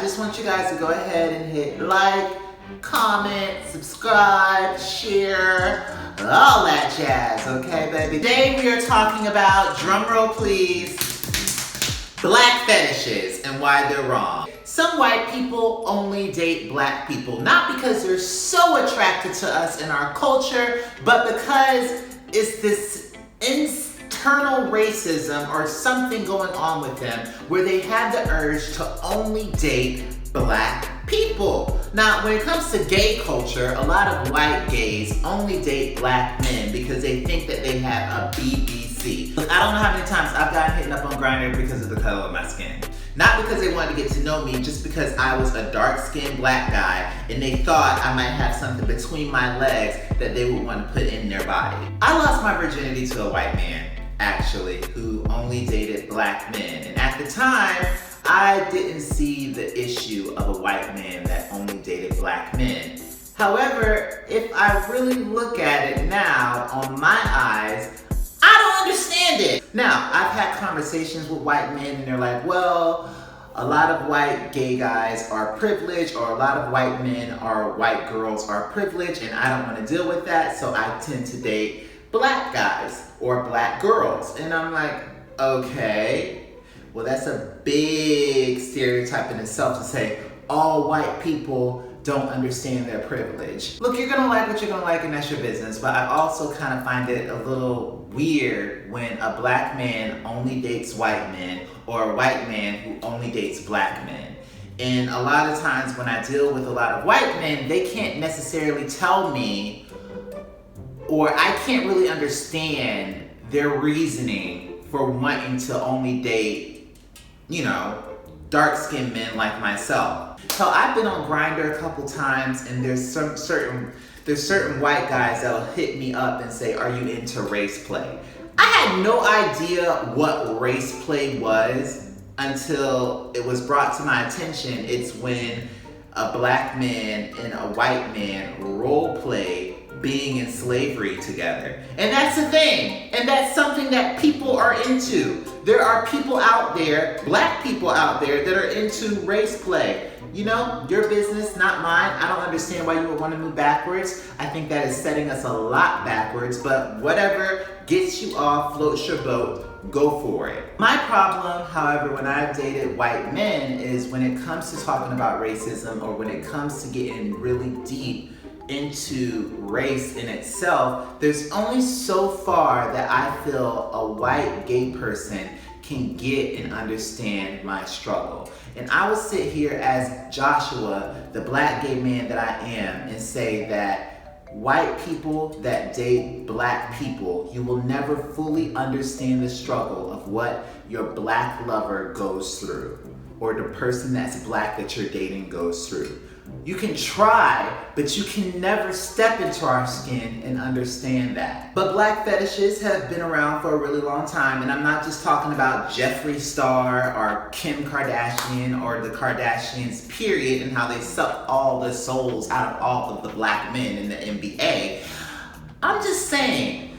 just want you guys to go ahead and hit like, comment, subscribe, share, all that jazz, okay, baby? Today we are talking about, drumroll please, black fetishes and why they're wrong. Some white people only date black people, not because they're so attracted to us in our culture, but because it's this internal racism or something going on with them where they have the urge to only date black people. Now, when it comes to gay culture, a lot of white gays only date black men because they think that they have a BBC. I don't know how many times I've gotten hit up on Grindr because of the color of my skin. Not because they wanted to get to know me, just because I was a dark-skinned black guy and they thought I might have something between my legs that they would want to put in their body. I lost my virginity to a white man, actually, who only dated black men. And at the time, I didn't see the issue of a white man that only dated black men. However, if I really look at it now, on my eyes, I don't understand it. Now, I've had conversations with white men and they're like, well, a lot of white gay guys are privileged, or a lot of white men or white girls are privileged, and I don't want to deal with that, so I tend to date black guys or black girls. And I'm like, okay, well, that's a big stereotype in itself to say all white people don't understand their privilege. Look, you're gonna like what you're gonna like and that's your business, but I also kind of find it a little weird when a black man only dates white men or a white man who only dates black men. And a lot of times when I deal with a lot of white men, they can't necessarily tell me, or I can't really understand their reasoning for wanting to only date, dark-skinned men like myself. So I've been on Grindr a couple times, and there's certain white guys that'll hit me up and say, "Are you into race play?" I had no idea what race play was until it was brought to my attention. It's when a black man and a white man role play being in slavery together. And that's the thing. And that's something that people are into. There are people out there, black people out there, that are into race play. Your business, not mine. I don't understand why you would want to move backwards. I think that is setting us a lot backwards, but whatever gets you off, floats your boat, go for it. My problem, however, when I've dated white men is when it comes to talking about racism, or when it comes to getting really deep into race in itself, there's only so far that I feel a white gay person can get and understand my struggle. And I will sit here as Joshua, the black gay man that I am, and say that white people that date black people, you will never fully understand the struggle of what your black lover goes through, or the person that's black that you're dating goes through. You can try, but you can never step into our skin and understand that. But black fetishes have been around for a really long time, and I'm not just talking about Jeffree Star or Kim Kardashian or the Kardashians, period, and how they suck all the souls out of all of the black men in the NBA. I'm just saying,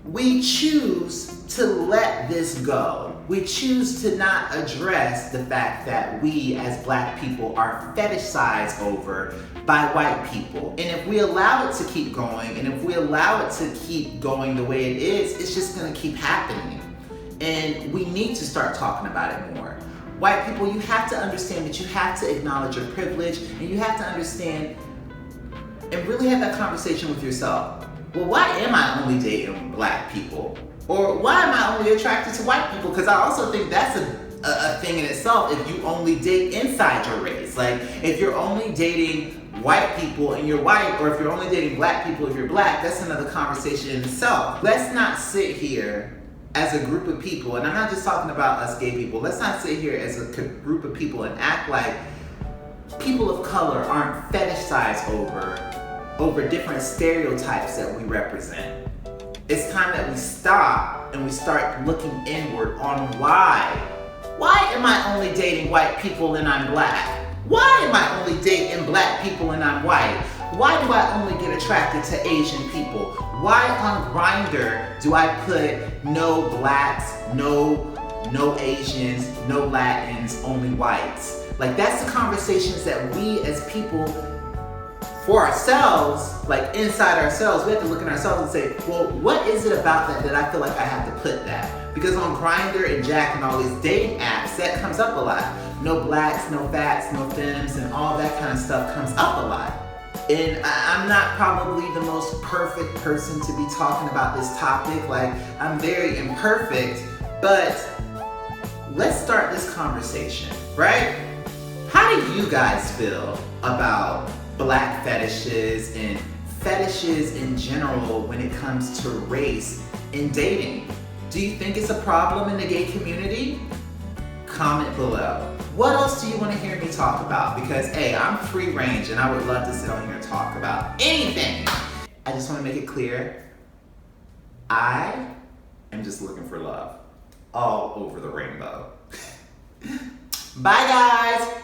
we choose to let this go. We choose to not address the fact that we as black people are fetishized over by white people. And if we allow it to keep going, and if we allow it to keep going the way it is, it's just gonna keep happening. And we need to start talking about it more. White people, you have to understand that you have to acknowledge your privilege, and you have to understand and really have that conversation with yourself. Well, why am I only dating black people? Or why am I only attracted to white people? Because I also think that's a thing in itself if you only date inside your race. Like, if you're only dating white people and you're white, or if you're only dating black people if you're black, that's another conversation in itself. Let's not sit here as a group of people, and I'm not just talking about us gay people, let's not sit here as a group of people and act like people of color aren't fetishized over different stereotypes that we represent. It's time that we stop and we start looking inward on why. Why am I only dating white people and I'm black? Why am I only dating black people and I'm white? Why do I only get attracted to Asian people? Why on Grindr do I put no blacks, no no Asians, no Latins, only whites. Like, that's the conversations that we as people, for ourselves, like inside ourselves, we have to look at ourselves and say, well, what is it about that I feel like I have to put that? Because on Grindr and Jack and all these dating apps, that comes up a lot. No blacks, no fats, no femmes, and all that kind of stuff comes up a lot. And I'm not probably the most perfect person to be talking about this topic. Like, I'm very imperfect, but let's start this conversation, right? How do you guys feel about black fetishes and fetishes in general when it comes to race in dating? Do you think it's a problem in the gay community? Comment below. What else do you want to hear me talk about? Because, hey, I'm free range and I would love to sit on here and talk about anything. I just want to make it clear, I am just looking for love all over the rainbow. Bye, guys.